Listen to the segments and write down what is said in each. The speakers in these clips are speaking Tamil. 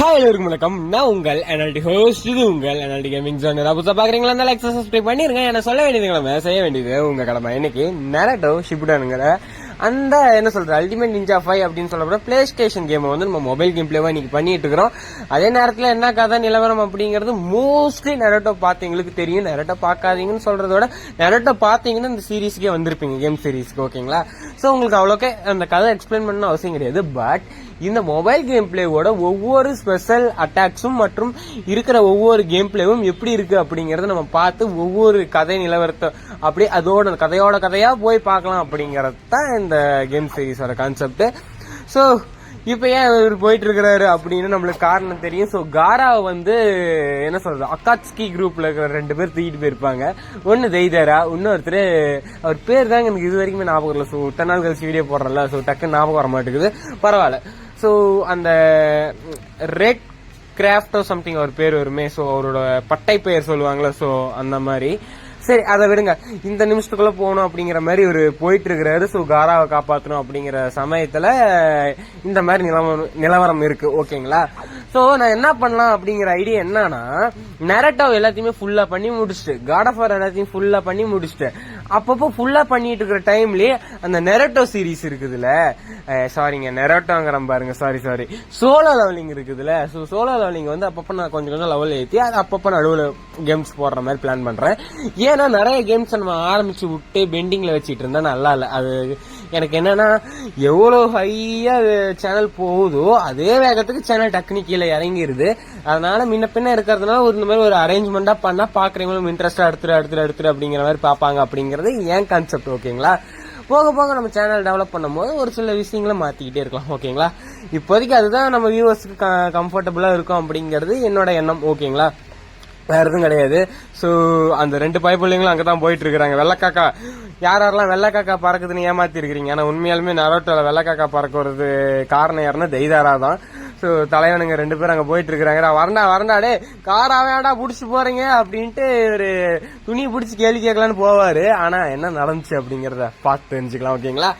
ஹாய் எல்லாருக்கும் வணக்கம். நான் உங்கள் என்எல்டி ஹோஸ்ட். இது உங்கள் என்எல்டி கேமிங் ஜோன். புதுசா பாக்குறீங்களா இருந்தாலும் லைக் சப்ஸ்கிரைப் பண்ணிருங்க. என்ன சொல்ல வேண்டியது கடமை, செய்ய வேண்டியது உங்க கடமை. இன்னைக்கு நரேட்டோ ஷிப்புடானுங்கிற அந்த என்ன சொல்ற அல்டிமேட் நிஞ்சா 5 அப்படின்னு சொல்லப்படுற பிளே ஸ்டேஷன் கேமை வந்து நம்ம மொபைல் கேம் பிளேவா இன்னைக்கு பண்ணிட்டு இருக்கிறோம். அதே நேரத்துல என்ன கதை நிலவரம் அப்படிங்கிறது மோஸ்ட்லி நரேட்டோ பாத்தீங்களுக்கு தெரியும். நரேட்டோ பாக்காதீங்கன்னு சொல்றதோட நரேட்டோ பாத்தீங்கன்னா இந்த சீரீஸ்க்கே வந்திருப்பீங்க, கேம் சீரீஸ்க்கு. ஓகேங்களா? சோ உங்களுக்கு அவ்வளோக்கே அந்த கதை எக்ஸ்பிளைன் பண்ண அவசியம் கிடையாது. பட் இந்த மொபைல் கேம் பிளேவோட ஒவ்வொரு ஸ்பெஷல் அட்டாக்ஸும் மற்றும் இருக்கிற ஒவ்வொரு கேம் பிளேவும் எப்படி இருக்கு அப்படிங்கறத நம்ம பார்த்து ஒவ்வொரு கதை நிலவரத்தை அப்படியே அதோட கதையா போய் பார்க்கலாம் அப்படிங்கறது தான் இந்த கேம் சீரிஸோட கான்செப்ட். சோ இப்ப ஏன் இவர் போயிட்டு இருக்கிறாரு அப்படின்னு நம்மளுக்கு காரணம் தெரியும். சோ காராவை வந்து என்ன சொல்றது, அக்காட்ஸ்கி குரூப்ல இருக்கிற 2 பேர் தூக்கிட்டு போயிருப்பாங்க. ஒன்னு தெய்தாரா, இன்னொருத்தர் அவர் பேர் தாங்க எனக்கு இது வரைக்குமே ஞாபகம் இல்லை. சோ இத்தனை நாள் கழிச்சு வீடியோ போடுறல, சோ டக்குன்னு ஞாபகம் வர மாட்டேங்குது. பரவாயில்ல. சோ அந்த ரெட் கிராஃப்டோ சம்திங் அவர் பேர் வருமே. சோ அவரோட பட்டை பெயர் சொல்லுவாங்களா, சோ அந்த மாதிரி. சரி, அதை விடுங்க. இந்த நிமிஷத்துக்குள்ள போகணும் அப்படிங்கிற மாதிரி ஒரு போயிட்டு இருக்கிறாரு. சோ காராவை காப்பாற்றணும் அப்படிங்கிற சமயத்துல இந்த மாதிரி நிலவரம் இருக்கு. ஓகேங்களா? சோ நான் என்ன பண்ணலாம் அப்படிங்கிற ஐடியா என்னன்னா, நரேட்டோ எல்லாத்தையுமே ஃபுல்லா பண்ணி முடிச்சுட்டு, காட் ஆஃப் வார் எல்லாத்தையும் ஃபுல்லா பண்ணி முடிச்சுட்டு, அப்பப்போ ஃபுல்லா பண்ணிட்டு இருக்கிற டைம்லயே அந்த நரேட்டோ சீரீஸ் இருக்குதுல்ல, சாரிங்க நரேட்டோங்கிற பாருங்க, சாரி சோலோ லெவலிங் இருக்குதுல்ல. சோ சோலோ லெவலிங் வந்து அப்பப்போ நான் கொஞ்சம் லெவல் ஏற்றி அது அப்பப்போ நடுவில் கேம்ஸ் போடுற மாதிரி பிளான் பண்றேன். ஏன்னா நிறைய கேம்ஸ் நம்ம ஆரம்பிச்சு விட்டு பெண்டிங்ல வச்சுட்டு இருந்தா நல்லா இல்ல. அது எனக்கு என்னன்னா, எவ்வளவு ஹையா சேனல் போகுதோ அதே வேகத்துக்கு சேனல் டக்குனு கீழே இறங்கிருது. அதனால முன்ன பின்ன இருக்கிறதுனால இந்த மாதிரி ஒரு அரேஞ்ச்மெண்டா பண்ணா பாக்குறவங்களும் இன்ட்ரெஸ்டா எடுத்துரு அப்படிங்கிற மாதிரி பாப்பாங்க அப்படிங்கறது ஏன் கான்செப்ட். ஓகேங்களா? போக போக நம்ம சேனல் டெவலப் பண்ணும் போது ஒரு சில விஷயங்களை மாத்திக்கிட்டே இருக்கலாம். ஓகேங்களா? இப்போதைக்கு அதுதான் நம்ம வியூவர்ஸ்க்கு கம்ஃபர்டபுளா இருக்கும் அப்படிங்கிறது என்னோட எண்ணம். ஓகேங்களா? வேற எதுவும் கிடையாது. சோ அந்த 2 பைப்பிள்ளைங்களும் அங்கதான் போயிட்டு இருக்காங்க. வெள்ளக்காக்கா, யாரெல்லாம் வெள்ளக்காக்கா பறக்குதுன்னு ஏமாத்தி இருக்கிறீங்க. ஆனா உண்மையாலுமே நரோட்டோல வெள்ளக்காக்கா பறக்கிறது காரணம் யாருன்னா தெய்தாரா தான். சோ தலைவனுங்க 2 பேரும் அங்க போயிட்டு இருக்காங்க. வரண்டா டே காரா வேண்டா புடிச்சு போறீங்க அப்படின்ட்டு ஒரு துணி புடிச்சு கேள்வி கேட்கலான்னு போவாரு. ஆனா என்ன நடந்துச்சு அப்படிங்கறத பார்த்து தெரிஞ்சுக்கலாம். ஓகேங்களா?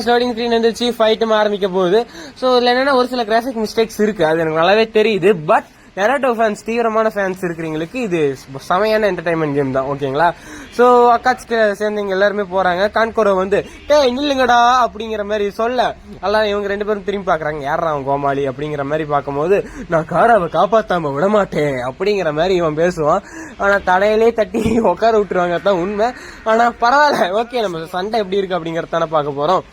ஸ்டார்டிங் ஸ்கிரீன் வந்துச்சு, ஃபைட்டும் ஆரம்பிக்க போகுது. சோ இதுல என்னன்னா ஒரு சில கிராஃபிக் மிஸ்டேக்ஸ் இருக்கு, அது எனக்கு நல்லாவே தெரியுது. பட் நரேட்டோ ஃபேன்ஸ், தீவிரமான ஃபேன்ஸ் இருக்கிறவங்களுக்கு இது செமையான என்டர்டைன்மெண்ட் கேம் தான். ஓகேங்களா? சோ அக்காட்ஸ்க்கு சேர்ந்தவங்க எல்லாருமே போறாங்க. கான்கோரோ வந்து டேய் நில்லுங்கடா அப்படிங்கிற மாதிரி சொல்ல, எல்லாம் இவங்க 2 பேரும் திரும்பி பாக்குறாங்க, யாரா அவன் கோமாளி அப்படிங்கிற மாதிரி பார்க்கும்போது, நான் காராவை காப்பாத்தாம விடமாட்டேன் அப்படிங்கிற மாதிரி இவன் பேசுவான். ஆனா தலையிலே தட்டி உட்கார விட்டுருவாங்க, தான் உண்மை. ஆனா பரவாயில்ல, ஓகே, நம்ம சண்டை எப்படி இருக்கு அப்படிங்கறதானே பார்க்க போறோம்.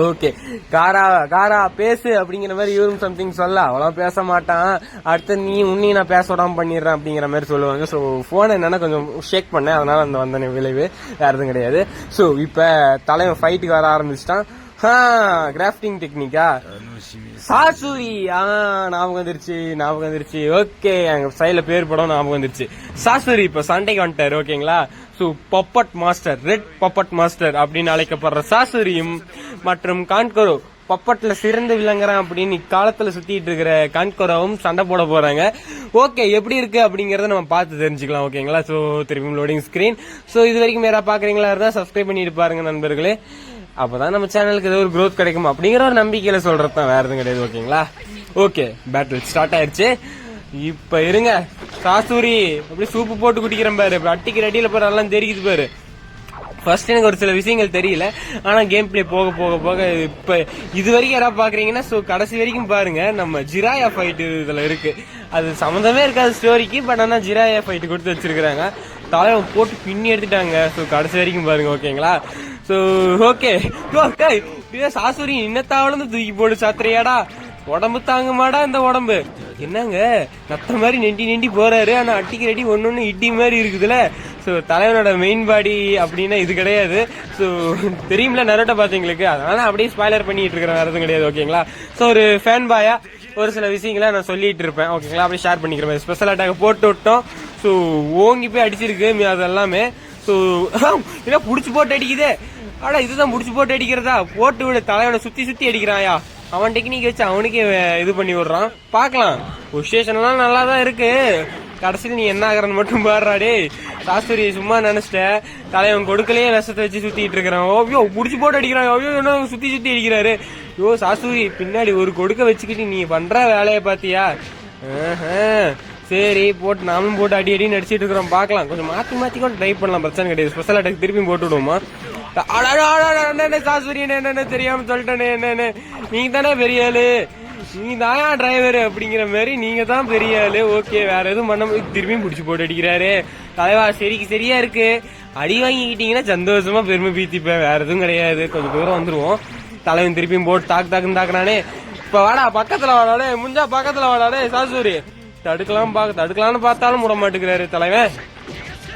ஓகே, காரா பேசு அப்படிங்கிற மாதிரி இவரும் சம்திங் சொல்ல, அவ்வளவு பேச மாட்டான். அடுத்து உன்னையும் நான் பேச விடாம பண்ணிடுறேன் அப்படிங்கிற மாதிரி சொல்லுவாங்க. சோ போன் என்னன்னா கொஞ்சம் ஷேக் பண்ணேன், அதனால அந்த வந்த விளைவு வேற எதுவும் கிடையாது. சோ இப்ப தலைவன் ஃபைட்டுக்கு வர ஆரம்பிச்சிட்டான். கிராஃப்டிங் டெக்னிக்கா சாசுரி, ஞாபகம் வந்துருச்சு. ஓகே, அங்க சைட்ல பேர் படம் ஞாபகம் வந்துருச்சு. சாசுரி இப்ப சண்டைக்கு வந்துட்டாரு. ஓகேங்களா? So puppet master, red puppet master அப்படின்னு அழைக்கப்படுற சாசுரியும் மற்றும் கான்கோரோ, பப்பட்ல சிறந்து விளங்குறான் அப்படின்னு இக்காலத்துல சுத்திட்டு இருக்கிற கான்கோரோவும் சண்டை போட போறாங்க. ஓகே, எப்படி இருக்கு அப்படிங்கறத நம்ம பார்த்து தெரிஞ்சுக்கலாம். ஓகேங்களா? சோ திரும்பி லோடிங் ஸ்கிரீன். சோ இது வரைக்கும் வேற பாக்குறீங்களா இருந்தா சப்ஸ்கிரைப் பண்ணிட்டு பாருங்க நண்பர்களே. அப்பதான் நம்ம சேனலுக்கு ஏதோ ஒரு growth கிடைக்கும் அப்படிங்கிற ஒரு நம்பிக்கையில சொல்றதுதான், வேற எதுவும் கிடையாது. ஓகேங்களா? ஓகே, பேட்டில் ஸ்டார்ட் ஆயிடுச்சு. இப்ப இருங்க, சாசூரி அப்படி சூப்பு போட்டு குடிக்கிறேன் பாரு, அட்டிக்கு ரெடியில பாரு, எல்லாம் தெரியுது பாரு. ஃபர்ஸ்ட் எனக்கு ஒரு சில விஷயங்கள் தெரியல, ஆனா கேம் பிளே போக போக போக இப்ப இது வரைக்கும் யாராவது பாக்குறீங்கன்னா சோ கடைசி வரைக்கும் பாருங்க. நம்ம ஜிராயா ஃபைட் இதுல இருக்கு, அது சம்மந்தமே இருக்காது ஸ்டோரிக்கு. பட் ஆனா ஜிராயா ஃபைட் கொடுத்து வச்சிருக்காங்க, தலைவன் போட்டு பின்னி எடுத்துட்டாங்க. சோ கடைசி வரைக்கும் பாருங்க. ஓகேங்களா? சோ ஓகே, சாசுரி இன்னத்தாவளந்து தூக்கி போடு சாத்திரையாடா, உடம்பு தாங்குமாடா இந்த உடம்பு. என்னங்க நத்த மாதிரி நெண்டி போறாரு, ஆனா அட்டிக்கு ரெடி ஒன்னொன்னு இட்டி மாதிரி இருக்குதுல. சோ தலைவனோட மெயின் பாடி அப்படின்னா இது கிடையாது. சோ தெரியும்ல நரோட்டோ பாத்தீங்களுக்கு, அதனால அப்படியே ஸ்பாய்லர் பண்ணிட்டு இருக்கிற, வேற எதுவும் கிடையாது. ஓகேங்களா? சோ ஒரு ஃபேன் பாயா ஒரு சில விஷயங்களை நான் சொல்லிட்டு இருப்பேன். ஓகேங்களா? அப்படியே ஷேர் பண்ணிக்கிறேன். ஸ்பெஷல் அட்டாக் போட்டு விட்டோம். சோ ஓங்கி போய் அடிச்சிருக்கு அது எல்லாமே. சோ என்ன புடிச்சு போட்டு அடிக்குதே, ஆனா இதுதான் புடிச்சு போட்டு அடிக்கிறதா, போட்டு விட தலைவனை சுத்தி அடிக்கிறாயா. அவன் டெக்னிக் வச்சு அவனுக்கே இது பண்ணி விடுறான். பாக்கலாம், பொசிஷன் எல்லாம் நல்லா தான் இருக்கு. கடைசியில் நீ என்ன ஆகுறன்னு மட்டும் பாடுறாடே. சாஸ்திரி சும்மா நினைச்சிட்ட, தலைவன் கொடுக்கலையே விஷத்தை வச்சு சுத்திட்டு இருக்கிறான். ஓவியோ புடிச்சு போட்டு அடிக்கிறான். ஓவியோ என்ன சுத்தி அடிக்கிறாரு. சாசூரி பின்னாடி ஒரு கொடுக்க வச்சுக்கிட்டு நீ பண்ற வேலையை பாத்தியா? சரி போட்டு நாமும் போட்டு அடி அடி நடிச்சிட்டு இருக்கிறோம். பாக்கலாம், கொஞ்சம் மாத்தி மாத்தி கூட ட்ரை பண்ணலாம், பிரச்சனை கிடையாது. ஸ்பெஷல் அட்டாக் திருப்பி போட்டு விடுவோமா? சாசூரி என்ன தெரியாம சொல்லிட்டேனே, என்ன நீங்க தானே பெரிய ஆளு, நீ தான் டிரைவர் அப்படிங்கிற மாதிரி நீங்க தான் பெரிய ஆளு. ஓகே, வேற எதுவும் பண்ண திரும்பியும் பிடிச்சி போட்டு அடிக்கிறாரு. தலைவா சரியா இருக்கு, அடி வாங்கிக்கிட்டீங்கன்னா சந்தோஷமா பெருமை பீத்திப்பேன், வேற எதுவும் கிடையாது. கொஞ்சம் தூரம் வந்துருவோம். தலைவன் திருப்பியும் போட்டு தாக்குன்னு தாக்குனானே. இப்ப வாடா பக்கத்துல வாடாடே, முஞ்சா பக்கத்துல வாடாடே. சாசூரி தடுக்கலாம்னு பார்த்தாலும் முட மாட்டேங்கிறாரு தலைவன்.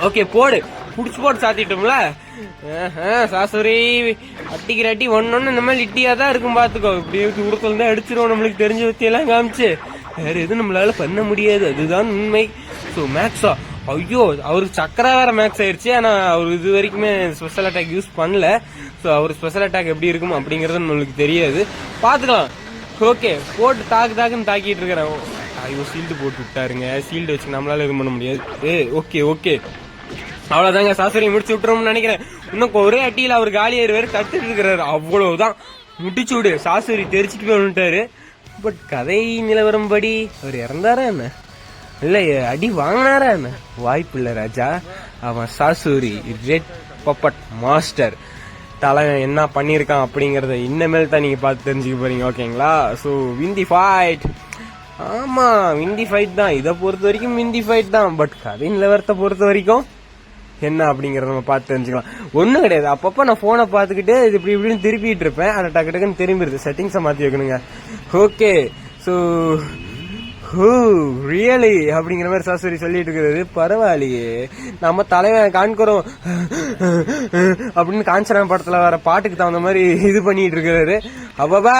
ஓகே போடு, புடிச்சு போட்டு சாத்திட்டோம்ல. சாசூரி அட்டிக்கிற அட்டி ஒன்னொன்னு இந்த மாதிரி இட்டியா தான் இருக்கும் பாத்துக்கோ. இப்படி உடுக்கல் தான் அடிச்சிருவோம், நம்மளுக்கு தெரிஞ்ச வித்தியெல்லாம் காமிச்சு வேற எதுவும் நம்மளால பண்ண முடியாது, அதுதான் உண்மை. சோ மேக்ஸா, ஐயோ அவருக்கு சக்கரா வேற மேக்ஸ் ஆயிருச்சு. ஆனா அவர் இது வரைக்குமே ஸ்பெஷல் அட்டாக் யூஸ் பண்ணல. சோ அவர் ஸ்பெஷல் அட்டாக் எப்படி இருக்கும் அப்படிங்கறது நம்மளுக்கு தெரியாது, பாத்துக்கலாம். ஓகே போட்டு தாக்குன்னு தாக்கிட்டு இருக்கிறேன். ஐயோ சீல்டு போட்டு விட்டாருங்க, சீல்டு வச்சு நம்மளால எதுவும் பண்ண முடியாது. ஓகே அவ்வளவுதாங்க, சாசூரி முடிச்சு விட்டுறோம்னு நினைக்கிறேன். இன்னும் ஒரே அட்டியில அவர் காலி ஏறுவாரு, தட்டுட்டு இருக்கிறாரு, அவ்வளவுதான் முடிச்சு விடு. சாசூரி தெரிச்சுட்டு போய் வந்துட்டாரு. பட் கதை நிலவரம்படி அவர் இறந்தாரா என்ன, இல்ல அடி வாங்கினாரா என்ன? வாய்ப்பு இல்ல ராஜா. அவன் சாசூரி ரெட் பப்பட் மாஸ்டர். தலைவன் என்ன பண்ணிருக்கான் அப்படிங்கறத இன்னமேல் தான் நீங்க பார்த்து தெரிஞ்சுக்க போறீங்க. ஓகேங்களா? சோ விந்தி ஃபைட், ஆமா விந்தி ஃபைட் தான். இதை பொறுத்த வரைக்கும் விந்தி ஃபைட் தான். பட் கதை நிலவரத்தை பொறுத்த வரைக்கும் என்ன அப்படிங்கறத நம்ம பார்த்து தெரிஞ்சுக்கலாம். ஒண்ணும் கிடையாது, அப்பப்ப நான் போனை பாத்துக்கிட்டு இது இப்படின்னு திருப்பிட்டு இருப்பேன், அதை டக்குன்னு திரும்பிடுது. செட்டிங்ஸை மாத்தி வைக்கணுங்க. ஓகே சோ ரியலி அப்படிங்கிற மாதிரி சாசூரி சொல்லிட்டு இருக்கிறது. பரவாயில்லையே, நம்ம தலைவன் காண்கிறோம் அப்படின்னு காஞ்சனா படத்துல வர பாட்டுக்கு தகுந்த மாதிரி இது பண்ணிட்டு இருக்கிறாரு. அப்பா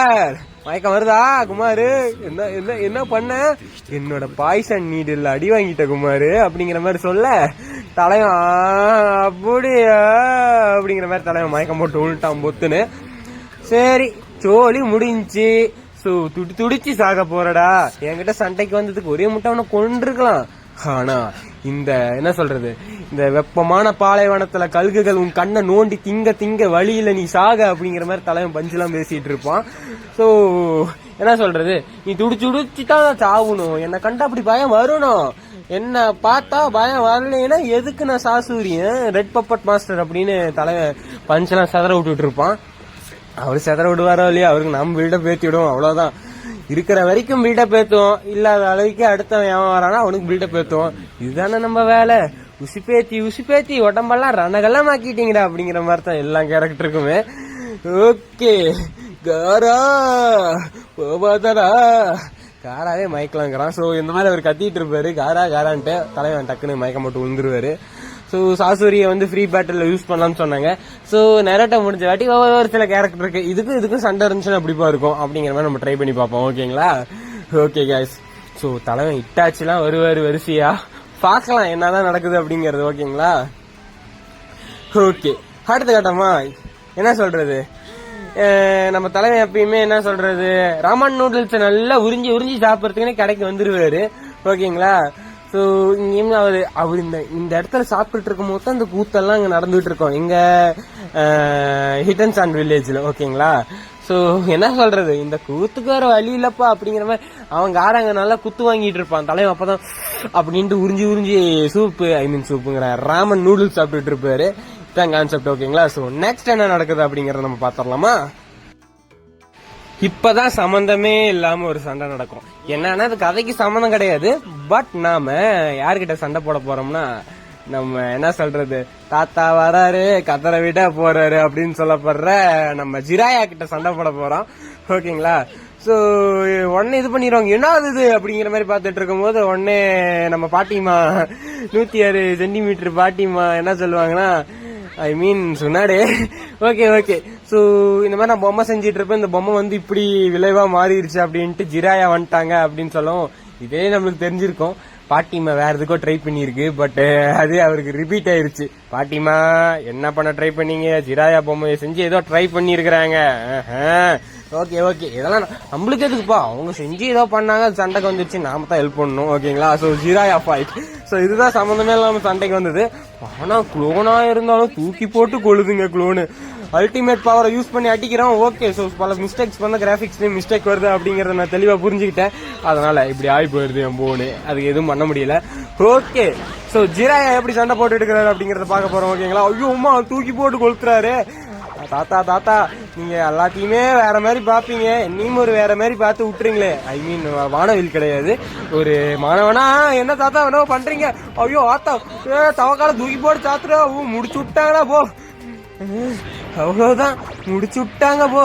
மயக்கம் வருதா குமாரு? என்ன பண்ண? என்னோட பாய்சன் நீடில் அடி வாங்கிட்ட குமாரு அப்படிங்கிற மாதிரி சொல்ல, தலைவன் அப்படியா அப்படிங்கிற மாதிரி தலைவன் மயக்கம் போட்டு உள்ட்டான் பொத்துன்னு. சரி சோலி முடிஞ்சு. துடிச்சு சாக போறடா. என்கிட்ட சண்டைக்கு வந்ததுக்கு ஒரே முட்டை அவனை கொண்டிருக்கலாம். ஆனா இந்த என்ன சொல்றது, இந்த வெப்பமான பாலைவனத்துல கழுகுகள் உன் கண்ணை நோண்டி திங்க வழியில நீ சாக அப்படிங்கிற மாதிரி தலைவன் பஞ்செல்லாம் பேசிட்டு இருப்பான். சோ என்ன சொல்றது, நீ துடிச்சுதான் சாவணும். என்ன கண்டா அப்படி பயம் வரணும், என்ன பார்த்தா பயம் வரலைன்னா எதுக்கு நான் சாசூரியன் ரெட் பப்பட் மாஸ்டர் அப்படின்னு தலைவன் பஞ்செல்லாம் செதற விட்டுட்டு இருப்பான். அவரு செதற விடுவாரோ இல்லையா, அவருக்கு நம்ம பில்டப் ஏத்தி விடுவோம், அவ்வளவுதான். இருக்கிற வரைக்கும் பில்டப் ஏத்துவோம், இல்லாத அளவுக்கு அடுத்தவன் ஏன் வரானா அவனுக்கு பில்டப் ஏத்துவோம். இதுதானே நம்ம வேலை. உசுப்பேத்தி உடம்பெல்லாம் ரணகெல்லாம் ஆக்கிட்டீங்கடா அப்படிங்கிற மாதிரி தான் எல்லா கேரக்டருக்குமே. ஓகே காரா போபாதடா, காராவே மயக்கலாங்கிறான். சோ இந்த மாதிரி அவர் கத்திட்டு இருப்பாரு, காரான்ட்டு தலைவன் டக்குன்னு மயக்கம் போட்டு விழுந்துருவாரு. சோ சாசூரிய ஃப்ரீ பேட்டில் யூஸ் பண்ணலாம்னு சொன்னாங்க. சோ நெரட்டா முடிஞ்ச வாட்டி ஒரு சில கேரக்டர் இருக்கு, இதுக்கும் சண்டை இருந்துச்சுன்னா அப்படிப்பா இருக்கும் அப்படிங்கிற மாதிரி நம்ம ட்ரை பண்ணி பார்ப்போம். ஓகேங்களா? ஓகே கைஸ், சோ தலைவன் இட்டாச்சுலாம் வருவாரு வரிசையா, பார்க்கலாம் என்னதான் நடக்குது அப்படிங்கறது. ஓகேங்களா? ஓகே அடுத்த கட்டமா என்ன சொல்றது, நம்ம தலைவன் எப்பயுமே என்ன சொல்றது, ராமன் நூடுல்ஸ் நல்லா உறிஞ்சி சாப்பிடறதுக்குன்னு கடைக்கு வந்துருவாரு. ஓகேங்களா? சோ இங்கேயும் அவர் இந்த இடத்துல சாப்பிட்டு இருக்கும் போது அந்த கூத்தெல்லாம் இங்க நடந்துட்டு இருக்கோம், எங்க ஹிட் அண்ட் சாண்ட் வில்லேஜ்ல. ஓகேங்களா? சோ என்ன சொல்றது, இந்த கூத்துக்கு வேற வழி இல்லப்பா அப்படிங்கிற மாதிரி அவங்க ஆறாங்க நல்லா குத்து வாங்கிட்டு இருப்பான் தலைவன். அப்பதான் அப்படின்ட்டு உறிஞ்சி சூப்புங்கிற ராமன் நூடுல்ஸ் சாப்பிட்டுட்டு இருப்பாரு. இதான் கான்செப்ட். ஓகேங்களா? சோ நெக்ஸ்ட் என்ன நடக்குது அப்படிங்கறத நம்ம பாத்திரலாமா? இப்பதான் சம்பந்தமே இல்லாம ஒரு சண்டை நடக்கும். என்னன்னா அது கதைக்கு சம்பந்தம் கிடையாது. பட் நாம யாருக்கிட்ட சண்டை போட போறோம்னா, நம்ம என்ன சொல்றது, தாத்தா வராரு கதரை விட போறாரு அப்படின்னு சொல்லப்படுற நம்ம ஜிராயா கிட்ட சண்டை போட போறோம். ஓகேங்களா? சோ உடனே இது பண்ணிடுவாங்க, என்ன இது அப்படிங்கிற மாதிரி பாத்துட்டு இருக்கும் போது உடனே நம்ம பாட்டிமா 106 சென்டிமீட்டர் பாட்டிமா என்ன சொல்லுவாங்கன்னா, ஐ மீன் சொன்னாடே. ஓகே சோ இந்த மாதிரி நான் பொம்மை செஞ்சிட்டு இருப்பேன், இந்த பொம்மை இப்படி விளைவா மாறிடுச்சு அப்படின்ட்டு ஜிராயா வந்துட்டாங்க அப்படின்னு சொல்லவும், இதே நம்மளுக்கு தெரிஞ்சிருக்கும். பாட்டிமா வேற எதுக்கோ ட்ரை பண்ணிருக்கு, பட் அது அவருக்கு ரிப்பீட் ஆயிருச்சு. பாட்டிமா என்ன பண்ண ட்ரை பண்ணீங்க, ஜிராயா பொம்மையை செஞ்சு ஏதோ ட்ரை பண்ணிருக்கிறாங்க. ஓகே இதெல்லாம் நம்மளுக்கு எதுக்குப்பா, அவங்க செஞ்சு ஏதோ பண்ணாங்க, சண்டைக்கு வந்துருச்சு, நாம தான் ஹெல்ப் பண்ணணும். ஓகேங்களா? So Jiraiya fight. சோ இதுதான் சம்பந்தமே இல்லாம சண்டைக்கு வந்தது. ஆனா குளோனா இருந்தாலும் தூக்கி போட்டு கொழுதுங்க குளோனு. அல்டிமேட் பவரை யூஸ் பண்ணி அடிக்கிறோம். ஓகே, ஸோ பல மிஸ்டேக்ஸ் பண்ண கிராபிக்ஸ்லயும் மிஸ்டேக் வருது அப்படிங்கறத நான் தெளிவா புரிஞ்சுக்கிட்டேன். அதனால இப்படி ஆகி போயிருது என் போனு, அதுக்கு எதுவும் பண்ண முடியல. ஓகே, ஸோ ஜிராயா எப்படி சண்டை போட்டு எடுக்கிறாரு அப்படிங்கறத பார்க்க போறோம். ஓகேங்களா? ஐயோ அம்மா, தூக்கி போட்டு கொளுத்துறாரு. தாத்தா நீங்க எல்லாத்தையுமே வேற மாதிரி பாப்பீங்க, என்னையும் ஒரு வேற மாதிரி பார்த்து விட்டுறீங்களே. ஐ மீன் வானவில் கிடையாது, ஒரு மாணவனா. என்ன தாத்தா என்ன பண்றீங்க? ஐயோ ஆத்தா, தவக்கால தூக்கி போட்டு சாத்துறா. முடிச்சு விட்டாங்களா போ, அவ்வளவுதான் முடிச்சு விட்டாங்க போ.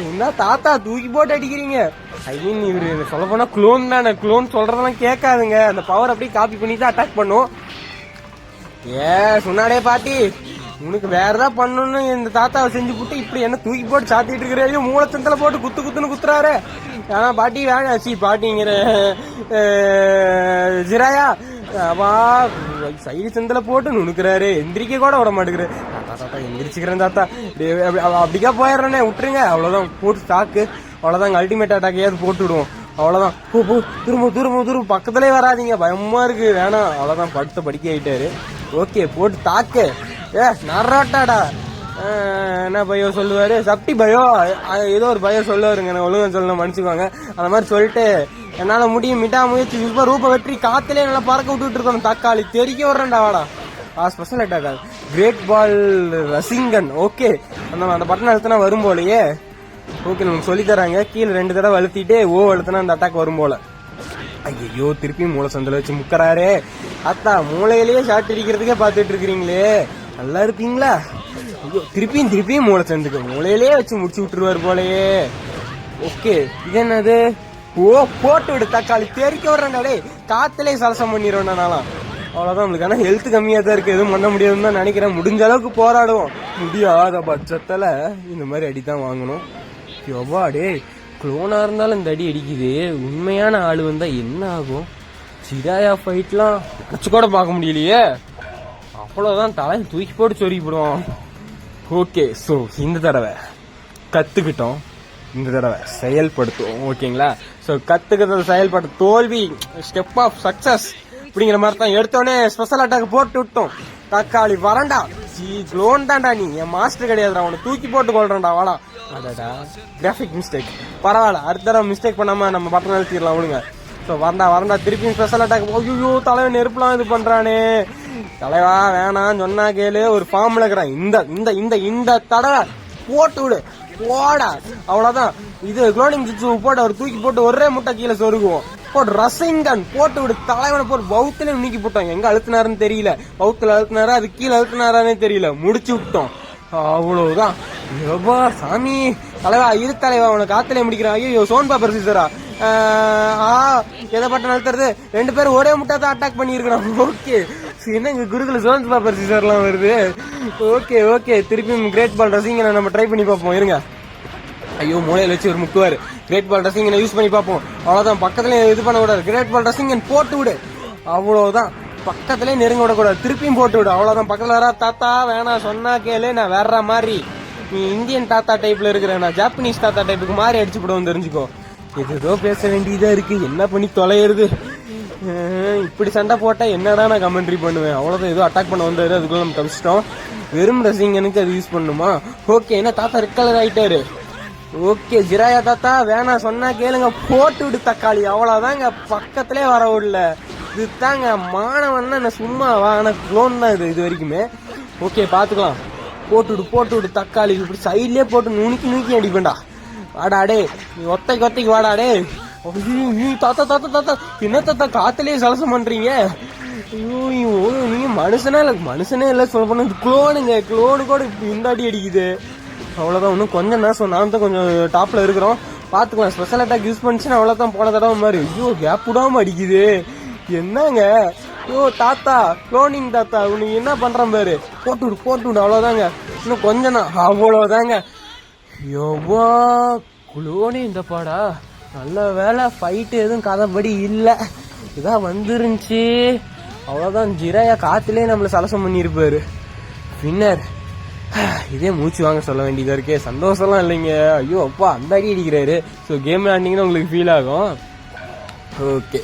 என்ன தாத்தா தூக்கி போட்டு அடிக்கிறீங்க? ஐ மீன் இவரு சொல்ல போனா குளோன் தானே, குளோன் சொல்றதெல்லாம் கேட்காதுங்க. அந்த பவர் அப்படியே காப்பி பண்ணி தான் அட்டாக் பண்ணும். சொன்னாடே பாட்டி, உனக்கு வேற ஏதாவது பண்ணணும்னு இந்த தாத்தாவை செஞ்சு போட்டு இப்படி என்ன தூக்கி போட்டு சாத்திட்டு இருக்கிற, மூலச்சந்தல போட்டு குத்துன்னு குத்துறாரு. ஆனா பாட்டி வேணாச்சி, பாட்டிங்கிற ஜிராயா வா சைடு சந்தல போட்டு நுணுக்குறாரு. எந்திரிக்க கூட விட மாட்டேங்கிறாரு. தாத்தா எந்திரிச்சுக்கிறேன் தாத்தா, அப்படிக்கா போயிடுறேனே, விட்டுருங்க. அவ்வளவுதான், போட்டு ஸ்டாக்கு அவ்வளவுதான். அல்டிமேட் அட்டாக்கையாவது போட்டு விடுவோம். அவ்வளவுதான். திரும்ப பக்கத்திலே வராதிங்க, பயமா இருக்கு, வேணாம். அவ்வளவுதான், படுத்த படிக்க ஆயிட்டாரு. ஓகே, போட்டு தாக்கு. நராட்டாடா என்ன பயோ சொல்லுவாரு, சப்டி பயோ ஏதோ ஒரு பயோ சொல்லுவாருங்க, நான் ஒழுங்கா சொல்லணும் மன்னிச்சுக்கோங்க. அந்த மாதிரி சொல்லிட்டு என்னால முடியும் மிட்டா முயற்சி ரூப வெற்றி காத்திலே நல்லா பறக்க விட்டுட்டு இருக்கணும். தக்காளி தெரிக்க வர்றேன்டா, வாடா. ஸ்பெஷல் அட்டாக் கிரேட் பால் ரசிங்கன். ஓகே, அந்த பட்டன் அழுத்தினா வரும் போலயே. ஓகே, நமக்கு சொல்லி தராங்க. கீழே 2 தடவை அழுத்திட்டு அழுத்தினா அந்த அட்டாக் வரும் போல. ஐயோ, திருப்பி மூளை சந்தில வச்சு முக்கறாரே. அத்தா, மூளையிலேயே ஷாட் அடிக்கிறதுக்கே பாத்துட்டு இருக்கிறீங்களே, நல்லா இருப்பீங்களா? ஐயோ, திருப்பியும் மூளை சந்துக்கு மூளையிலேயே வச்சு முடிச்சு விட்டுருவாரு போலயே. ஓகே, இது என்னது? போட்டு விடு தக்காளி, தெரிக்க வர்றேன்டா. காத்திலே சலசம் பண்ணிடுவேன் நான்லாம். அவ்வளவுதான். நம்மளுக்கு ஆனா ஹெல்த் கம்மியா தான் இருக்கு, எதுவும் பண்ண முடியாதுன்னு தான் நினைக்கிறேன். முடிஞ்ச அளவுக்கு போராடுவோம். முடியாத பட்சத்துல இந்த மாதிரி அடிதான் வாங்கணும். எவ்வாடே குளோனா இருந்தாலும் இந்த அடி அடிக்குது. உண்மையான ஆளு வந்தா என்ன ஆகும்? ஜிராயா ஃபைட்லாம் வச்சு கூட பார்க்க முடியலையே. அவ்வளவுதான், தலையை தூக்கி போட்டு சொருகி போடுவோம். ஓகே, ஸோ இந்த தடவை கத்துக்கிட்டோம், இந்த தடவை செயல்படுத்துவோம். ஓகேங்களா? ஸோ கத்துக்கிறத செயல்படுத்த தோல்வி ஸ்டெப் ஆஃப் சக்சஸ் அப்படிங்கிற மாதிரி தான். எடுத்தோடனே ஸ்பெஷல் அட்டாக் போட்டு விட்டோம். தக்காளி வரண்டா, குளோன் தான்டா, நீ என் மாஸ்டர் கிடையாதுடா, அவனை தூக்கி போட்டு கொள்றேன்டா, வாடா. அடடா, கிராஃபிக் மிஸ்டேக், பரவாயில்ல. அடுத்த தடவை மிஸ்டேக் பண்ணாம நம்ம பட்டன் அழுத்திடலாம் விடுங்க. ஸோ வரண்டா திருப்பியும் ஸ்பெஷல் அட்டாக். ஐயோ, தலைவன் நெருப்புலாம் இது பண்றானே. தலைவா வேணாம் சொன்னா கேளு, ஒரு ஃபார்ம்ல இருக்கிறான். இந்த தடவை போட்டு விடு, போடா. அவ்வளவுதான். இது குளோனிங் ஜிட்சு போட்டு அவர் தூக்கி போட்டு ஒரே முட்டை கீழே சொருகுவோம். போட்டு ரசிங்கன் போட்டு விடு, தலைவனை போட்டு பௌத்திலே நீக்கி போட்டோம். எங்க அழுத்தினாருன்னு தெரியல, பௌத்துல அழுத்தினாரா அது கீழே அழுத்தினாரானே தெரியல, முடிச்சு விட்டோம். அவ்வளவுதான். எவ்வா சாமி, தலைவா இரு தலைவா, உனக்கு காத்திலே முடிக்கிறான். ஐயோ, சோன் பாப்பர் சீசரா, எதை பட்டன் அழுத்துறது? 2 பேரும் ஒரே முட்டை தான் அட்டாக் பண்ணிருக்கிறோம். ஓகே, என்ன இங்க குருகுல சோன் பாப்பர் சீசர்லாம் வருது. ஓகே, திருப்பியும் கிரேட் பால் ரசிங்கனை நம்ம ட்ரை பண்ணி பார்ப்போம். இருங்க. ஐயோ, மூளையில வச்சு ஒரு முக்குவாரு. கிரேட் பால் ரசிங்கனை யூஸ் பண்ணி பார்ப்போம். அவ்வளவுதான், பக்கத்துல இது பண்ண கூடாது. கிரேட் பால் ரசிங்கன் போட்டு விடு, அவ்வளவுதான். பக்கத்திலே நெருங்க விடக்கூடாது, திருப்பியும் போட்டு விடு, அவ்வளவுதான். பக்கத்துல வர தாத்தா வேணாம் சொன்னா கேளு, நான் வேற மாதிரி. நீ இந்தியன் தாத்தா டைப்ல இருக்கிற, நான் ஜாப்பனீஸ் தாத்தா டைப்புக்கு மாறி அடிச்சு போடுவோம், தெரிஞ்சுக்கோ. ஏதோ பேச வேண்டியதா இருக்கு, என்ன பண்ணி தொலைகிறது. இப்படி சண்டை போட்டா என்னடா நான் கமெண்ட்ரி பண்ணுவேன். அவ்வளவுதான், ஏதோ அட்டாக் பண்ண வந்தாரு, அதுக்குள்ள நம்ம தப்பிச்சிட்டோம். வெறும் ரசிங்கனுக்கு அது யூஸ் பண்ணுமா? ஓகே, என்ன தாத்தா ரெட் கலர் ஆயிட்டாரு. ஓகே, ஜிராயா தாத்தா வேணாம் சொன்னா கேளுங்க, போட்டு விடு தக்காளி, அவ்வளவுதாங்க. பக்கத்திலே வர விடல. இதுதாங்க மாணவன், என்ன சும்மாவா? ஆனா குளோன் தான் இது வரைக்குமே. ஓகே, பாத்துக்கலாம். போட்டு விடு தக்காளி, இப்படி சைட்லயே போட்டு நுணுக்கி அடிப்பேன்டா. வாடா டே, நீ ஒத்தைக்கு வாடாடே. தாத்தா என்ன தாத்தா காத்திலேயே சலசம் பண்றீங்க? ஐயோ, நீங்க மனுஷனே இல்ல சொல்ல போனா. குளோனு கூட இந்த அடி அடிக்குது. அவ்வளவுதான், இன்னும் கொஞ்சம் தான். ஸோ நான் தான் கொஞ்சம் டாப்ல இருக்கிறோம், பாத்துக்கலாம். ஸ்பெஷல் அட்டாக் யூஸ் பண்ணிச்சுன்னா அவ்வளவுதான், போன தடவை மாதிரி. ஐயோ, கேப் விடாம அடிக்குது, என்னங்க? ஐயோ தாத்தா, குளோனிங் தாத்தா, உனக்கு என்ன பண்றான் பாரு. போட்டு விடு, அவ்வளவுதாங்க. இன்னும் கொஞ்சம் தான், அவ்வளவுதாங்க. யோவா, குளோனி இந்த பாடா. நல்ல வேலை, ஃபைட்டு எதுவும் கதைப்படி இல்ல, இதான் வந்துருந்துச்சு. அவ்வளவுதான், ஜிராயா காத்திலே நம்மள சலசம் பண்ணிருப்பாரு. வின்னர். இதே மூச்சு வாங்க சொல்ல வேண்டியதா இருக்கே, சந்தோஷம்லாம் இல்லைங்க. ஐயோ அப்பா, அந்த அடி அடிக்கிறாரு. ஸோ கேம் விளையாண்டிங்கன்னா உங்களுக்கு ஃபீல் ஆகும். ஓகே,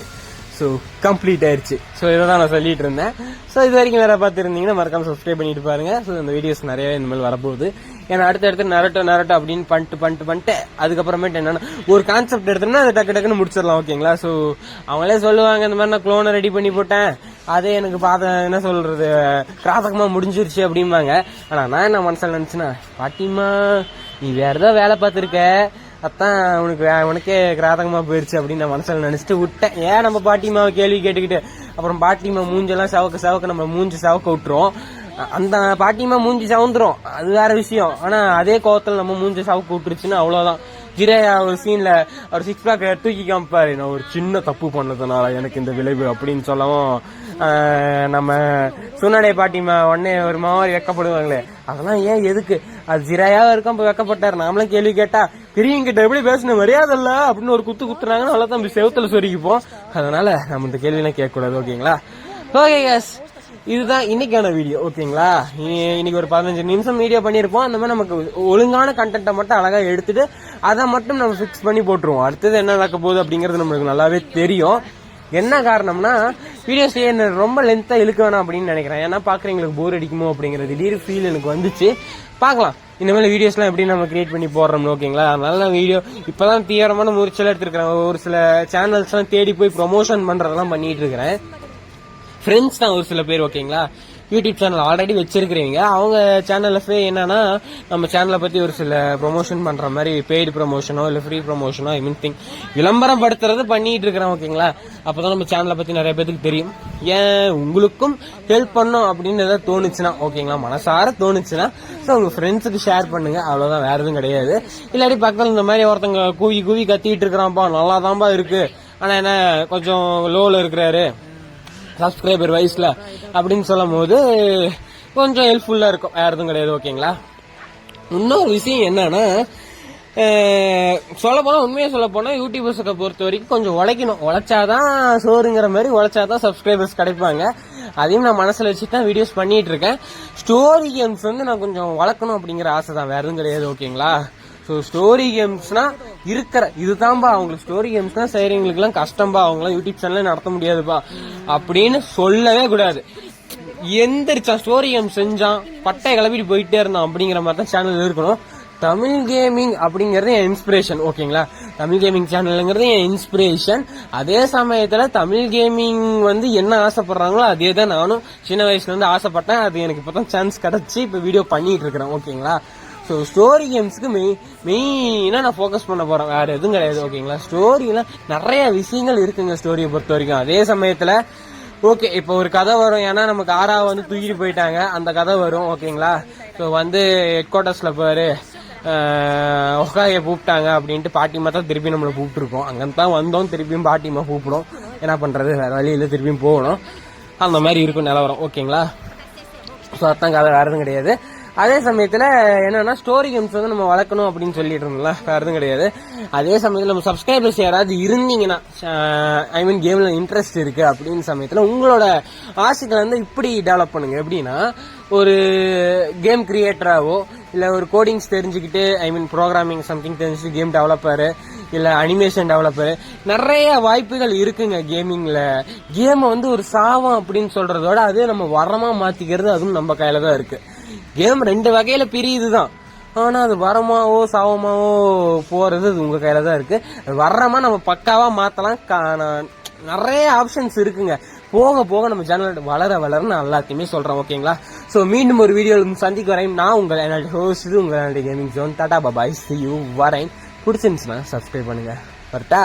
ஸோ கம்ப்ளீட் ஆயிடுச்சு. ஸோ இதை தான் நான் சொல்லிட்டு இருந்தேன். ஸோ இது வரைக்கும் வேற பார்த்துருந்தீங்கன்னா மறக்காம சப்ஸ்கிரைப் பண்ணிட்டு பாருங்க. ஸோ இந்த வீடியோஸ் நிறையவே இந்த மாதிரி வரப்போகுது. ஏன்னா அடுத்தடுத்து நரட்டோ அப்படின்னு பண்ணிட்டு அதுக்கப்புறமேட்டு என்னன்னா ஒரு கான்செப்ட் எடுத்தோம்னா அதை டக்குன்னு முடிச்சிடலாம். ஓகேங்களா? ஸோ அவங்களே சொல்லுவாங்க இந்த மாதிரி நான் க்ளோனை ரெடி பண்ணி போட்டேன், அதே எனக்கு என்ன சொல்றது கிராதகமா முடிஞ்சிருச்சு அப்படிம்பாங்க. ஆனா நான் என்ன மனசில் நினைச்சுன்னா, பாட்டிமா நீ வேற ஏதாவது வேலை பார்த்துருக்க, அதான் உனக்கே கிராதகமா போயிருச்சு அப்படின்னு நான் மனசுல நினைச்சிட்டு விட்டேன். ஏன் நம்ம பாட்டிமாவை கேள்வி கேட்டுக்கிட்டு அப்புறம் பாட்டிமா மூஞ்செல்லாம் சவக்க நம்ம மூஞ்சி சவக்க விட்டுரும். அந்த பாட்டிமா மூஞ்சி சவுந்துரும், அது வேற விஷயம். ஆனா அதே கோவத்துல நம்ம மூஞ்சி சவக்க விட்டுருச்சுன்னா அவ்வளவுதான். ஜிரையா ஒரு சீன்ல ஒரு 6 பேக் தூக்கி காமிப்பாரு, நான் ஒரு சின்ன தப்பு பண்ணதுனால எனக்கு இந்த விளைவு அப்படின்னு சொல்லவும் நம்ம சுனாடே பாட்டிமா உடனே ஒரு மாதிரி வெக்கப்படுவாங்களே, அதெல்லாம் ஏன் எதுக்கு, அது ஜிரையாவா இருக்கும் இப்ப வெக்கப்பட்டாரு. நாமளும் கேள்வி கேட்டா பெரியவங்கிட்ட எப்படி பேசணும் மரியாதை இல்ல அப்படின்னு ஒரு குத்துறாங்கன்னா அவ்வளவுதான் செவத்துல சொருக்கிப்போம். அதனால நம்ம இந்த கேள்வி எல்லாம் கேட்க கூடாது. ஓகேங்களா? ஓகே எஸ், இதுதான் இன்னைக்கான வீடியோ. ஓகேங்களா? இன்னைக்கு ஒரு 15 நிமிஷம் வீடியோ பண்ணிருப்போம். அந்த மாதிரி நமக்கு ஒழுங்கான கண்டென்ட்டை மட்டும் அழகா எடுத்துட்டு அதை மட்டும் நம்ம ஃபிக்ஸ் பண்ணி போட்டுருவோம். அடுத்தது என்ன நடக்க போகுது அப்படிங்கறது நம்மளுக்கு நல்லாவே தெரியும். என்ன காரணம்னா வீடியோஸ் ரொம்ப லென்த்தா இழுக்க வேணாம் அப்படின்னு நினைக்கிறேன். ஏன்னா பாக்குறவங்களுக்கு போர் அடிக்குமோ அப்படிங்கிற திடீர் ஃபீல் எனக்கு வந்துச்சு. பாக்கலாம் இந்த மாதிரி வீடியோஸ் எல்லாம் எப்படி நம்ம கிரியேட் பண்ணி போடுறோம். ஓகேங்களா? நல்ல வீடியோ இப்பதான் தீவிரமான முயற்சியெல்லாம் எடுத்துருக்கிறேன். ஒரு சில சேனல்ஸ் எல்லாம் தேடி போய் ப்ரொமோஷன் பண்றதெல்லாம் பண்ணிட்டு இருக்கிறேன். ஃப்ரெண்ட்ஸ் தான் ஒரு சில பேர். ஓகேங்களா? யூடியூப் சேனல் ஆல்ரெடி வச்சிருக்கிறீங்க, அவங்க சேனல்ல என்னன்னா நம்ம சேனலை பத்தி ஒரு சில ப்ரொமோஷன் பண்ற மாதிரி பெய்டு ப்ரொமோஷனோ இல்ல ஃப்ரீ ப்ரொமோஷனோ விளம்பரம் படுத்துறது பண்ணிட்டு இருக்கிறேன். ஓகேங்களா? அப்பதான் நம்ம சேனலை பத்தி நிறைய பேருக்கு தெரியும். ஏன் உங்களுக்கும் ஹெல்ப் பண்ணும் அப்படின்னு ஏதாவது தோணுச்சுன்னா, ஓகேங்களா, மனசார தோணுச்சுன்னா உங்க ஃப்ரெண்ட்ஸுக்கு ஷேர் பண்ணுங்க. அவ்வளவுதான், வேற எதுவும் கிடையாது. இல்லாட்டி பக்கத்துல இந்த மாதிரி ஒருத்தங்க கூவி கத்திட்டு இருக்கிறான்ப்பா, நல்லாதான்பா இருக்கு, ஆனா என்ன கொஞ்சம் லோல இருக்கிறாரு சப்ஸ்கிரைபர் வயசுல அப்படின்னு சொல்லும் போது கொஞ்சம் ஹெல்ப்ஃபுல்லா இருக்கும். வேற எதுவும் கிடையாது. ஓகேங்களா? இன்னொரு விஷயம் என்னன்னா, உண்மையா சொல்ல போனா யூடியூபர்ஸை பொறுத்த வரைக்கும் கொஞ்சம் உழைச்சாதான் சோறுங்கிற மாதிரி உழைச்சாதான் சப்ஸ்கிரைபர்ஸ் கிடைப்பாங்க. அதையும் நான் மனசுல வச்சுட்டு தான் வீடியோஸ் பண்ணிட்டு இருக்கேன். ஸ்டோரி கேம்ஸ் நான் கொஞ்சம் வளர்க்கணும் அப்படிங்கிற ஆசை தான், வேற எதுவும் கிடையாது. ஓகேங்களா? ஸோ ஸ்டோரி கேம்ஸ்னா இதுதான்பா அவங்களுக்கு ஸ்டோரி கேம்ஸ்னா செய்யறவங்களுக்கு எல்லாம் கஷ்டம்பா, அவங்களாம் யூடியூப் சேனலே நடத்த முடியாதுப்பா அப்படின்னு சொல்லவே கூடாது. எந்திரிச்சான் ஸ்டோரி கேம் செஞ்சான், பட்டை கிளப்பிட்டு போயிட்டே இருந்தான் அப்படிங்கிற மாதிரி தான் சேனல் இருக்கணும். தமிழ் கேமிங் அப்படிங்கறது என் இன்ஸ்பிரேஷன். ஓகேங்களா? தமிழ் கேமிங் சேனல்ங்கிறது என் இன்ஸ்பிரேஷன். அதே சமயத்துல தமிழ் கேமிங் என்ன ஆசைப்படுறாங்களோ அதே தான் நானும் சின்ன வயசுல இருந்து ஆசைப்பட்டேன். அது எனக்கு இப்பதான் சான்ஸ் கிடைச்சி இப்ப வீடியோ பண்ணிட்டு இருக்கிறேன். ஓகேங்களா? ஸோ ஸ்டோரி கேம்ஸ்க்கு மெயினா நான் ஃபோக்கஸ் பண்ண போறேன், வேற எதுவும் கிடையாது. ஓகேங்களா? ஸ்டோரியில நிறைய விஷயங்கள் இருக்குங்க ஸ்டோரியை பொறுத்த வரைக்கும். அதே சமயத்துல ஓகே இப்போ ஒரு கதை வரும், ஏன்னா நமக்கு ஆறாவை தூக்கிட்டு போயிட்டாங்க, அந்த கதை வரும். ஓகேங்களா? ஸோ ஹெட் குவார்டர்ஸ்ல பாரு ஒக்காய கூப்பிட்டாங்க அப்படின்ட்டு பாட்டிமா தான் திருப்பி நம்மளை கூப்பிட்டுருக்கோம். அங்கிருந்து தான் வந்தோம், திருப்பியும் பாட்டிமா கூப்பிடும். என்ன பண்றது, வேற வழியில திருப்பியும் போகணும். அந்த மாதிரி இருக்கும் நிலவரம். ஓகேங்களா? ஸோ அதான் கதை, வேற எதுவும் கிடையாது. அதே சமயத்துல என்னன்னா ஸ்டோரி கேம்ஸ் நம்ம வளர்க்கணும் அப்படின்னு சொல்லிட்டு இருந்தோம்ல, வேற எதுவும் கிடையாது. அதே சமயத்துல நம்ம சப்ஸ்கிரைபர்ஸ் யாராவது இருந்தீங்கன்னா, கேம்ல இன்ட்ரெஸ்ட் இருக்கு அப்படின்னு சமயத்துல உங்களோட ஆசைகளை இப்படி டெவலப் பண்ணுங்க. எப்படின்னா ஒரு கேம் கிரியேட்டராவோ இல்ல ஒரு கோடிங்ஸ் தெரிஞ்சுக்கிட்டு ப்ரோக்ராமிங் சம்திங் தெரிஞ்சுட்டு கேம் டெவலப்பர் இல்ல அனிமேஷன் டெவலப்பர், நிறைய வாய்ப்புகள் இருக்குங்க கேமிங்ல. கேம் ஒரு சாவம் அப்படின்னு சொல்றதோட அதே நம்ம வரமா மாத்திக்கிறது அதுவும் நம்ம கையில தான் இருக்கு. கேம் 2 வகையில பிரியுதுதான், ஆனா அது வரமாவோ சாவமாவோ போறது அது உங்க கையில தான் இருக்கு. வரமா நம்ம பக்காவா மாத்தலாம், நிறைய ஆப்ஷன்ஸ் இருக்குங்க. போக போக நம்ம சேனல் வளர நான் எல்லாத்தையுமே சொல்றேன். ஓகேங்களா? சோ மீண்டும் ஒரு வீடியோ சந்திக்க வரேன். நான் உங்கள் ஹோஸ்ட், உங்கள் gaming zone. Tata bye, see you. வரேன். பிடிச்சிருந்துச்சுன்னா சப்ஸ்கிரைப் பண்ணுங்க. வரட்டா?